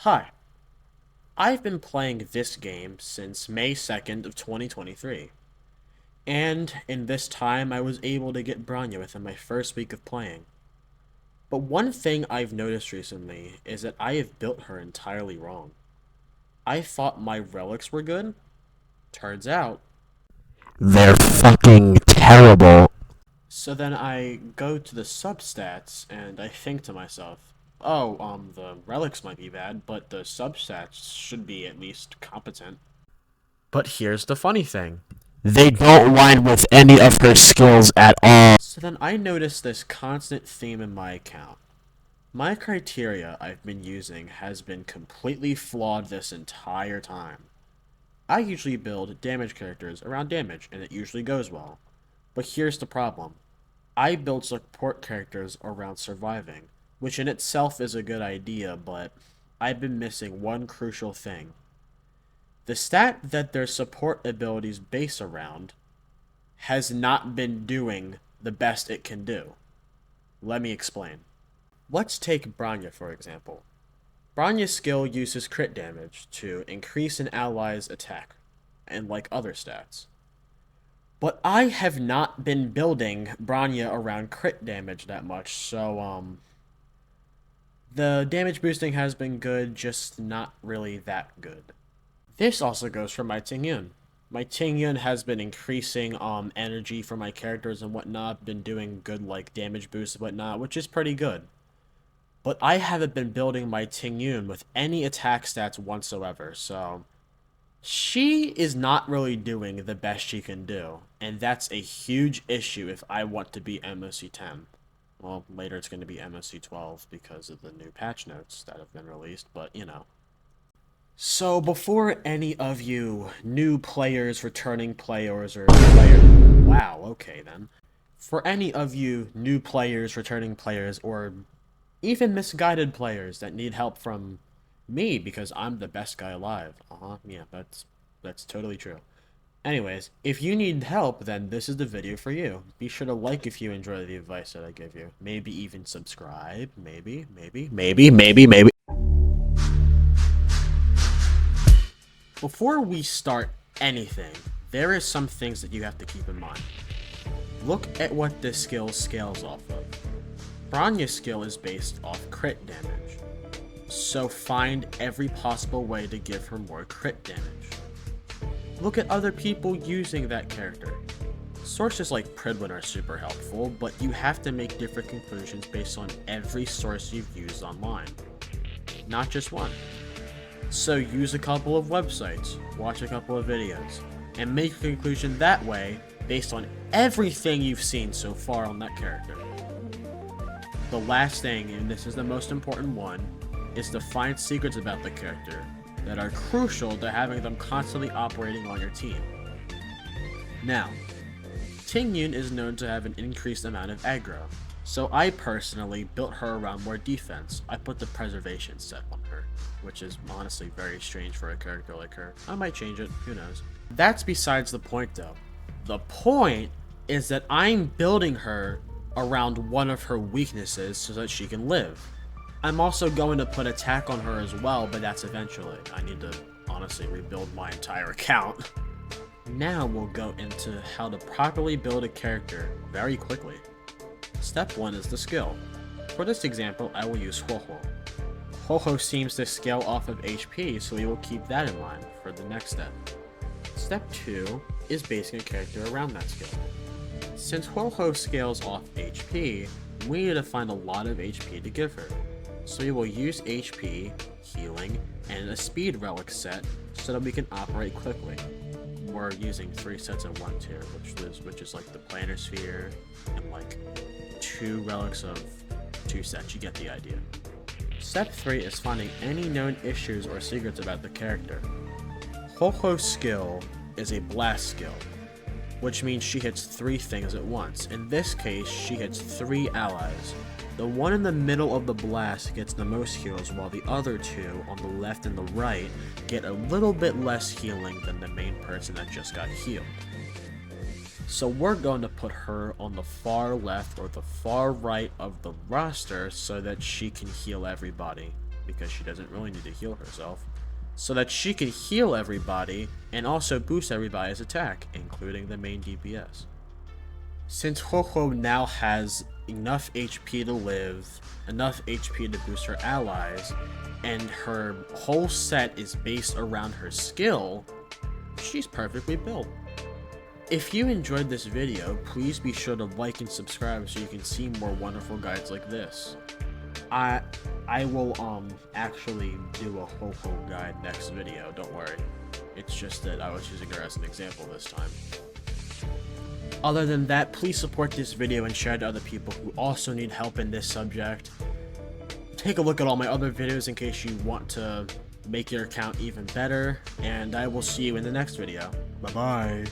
Hi, I've been playing this game since May 2nd of 2023, and in this time I was able to get Branya within my first week of playing. But one thing I've noticed recently is that I have built her entirely wrong. I thought my relics were good. Turns out, They're fucking terrible. so then I go to the substats and I think to myself, oh, the relics might be bad, but the substats should be at least competent. But here's the funny thing. They don't align with any of her skills at all. So then I noticed this constant theme in my account. My criteria I've been using has been completely flawed this entire time. I usually build damage characters around damage, and it usually goes well. But here's the problem. I build support characters around surviving, which in itself is a good idea, but I've been missing one crucial thing. The stat that their support abilities base around has not been doing the best it can do. Let me explain. Let's take Branya for example. Branya's skill uses crit damage to increase an ally's attack, and like other stats. But I have not been building Branya around crit damage that much, so the damage boosting has been good, just not really that good. This also goes for my Tingyun. My Tingyun has been increasing energy for my characters and whatnot, been doing good like damage boosts and whatnot, which is pretty good. But I haven't been building my Tingyun with any attack stats whatsoever, so she is not really doing the best she can do, and that's a huge issue if I want to be MOC 10. Well, later it's going to be MOC 12 because of the new patch notes that have been released, but you know. So before any of you new players, returning players, or wow, okay then. For any of you new players, returning players, or even misguided players that need help from me because I'm the best guy alive. Yeah, that's totally true. Anyways, if you need help, then this is the video for you. Be sure to like if you enjoy the advice that I give you. Maybe even subscribe. Maybe. Before we start anything, there is some things that you have to keep in mind. Look at what this skill scales off of. Branya's skill is based off crit damage, so find every possible way to give her more crit damage. Look at other people using that character. Sources like Pridwin are super helpful, but you have to make different conclusions based on every source you've used online, not just one. So use a couple of websites, watch a couple of videos, and make a conclusion that way based on everything you've seen so far on that character. The last thing, and this is the most important one, is to find secrets about the character that are crucial to having them constantly operating on your team. Now, Tingyun is known to have an increased amount of aggro, so I personally built her around more defense. I put the preservation set on her, which is honestly very strange for a character like her. I might change it, who knows. That's besides the point though. The point is that I'm building her around one of her weaknesses so that she can live. I'm also going to put attack on her as well, but that's eventually. I need to honestly rebuild my entire account. Now we'll go into how to properly build a character very quickly. Step 1 is the skill. For this example, I will use HOYO. HOYO seems to scale off of HP, so we will keep that in mind for the next step. Step 2 is basing a character around that skill. Since HOYO scales off HP, we need to find a lot of HP to give her. So we will use HP, healing, and a speed relic set so that we can operate quickly. We're using 3 sets at one tier, which is like the planar sphere and like 2 relics of 2 sets. You get the idea. Step 3 is finding any known issues or secrets about the character. HOYO's skill is a blast skill, which means she hits 3 things at once. In this case, she hits 3 allies. The one in the middle of the blast gets the most heals, while the other 2 on the left and the right get a little bit less healing than the main person that just got healed. So we're going to put her on the far left or the far right of the roster so that she can heal everybody. because she doesn't really need to heal herself, so that she can heal everybody and also boost everybody's attack, including the main DPS. Since HOYO now has enough HP to live, enough HP to boost her allies, and her whole set is based around her skill, she's perfectly built. If you enjoyed this video, please be sure to like and subscribe so you can see more wonderful guides like this. I will actually do a HOYO guide next video, don't worry. It's just that I was using her as an example this time. Other than that, please support this video and share it to other people who also need help in this subject. Take a look at all my other videos in case you want to make your account even better, and I will see you in the next video. Bye bye.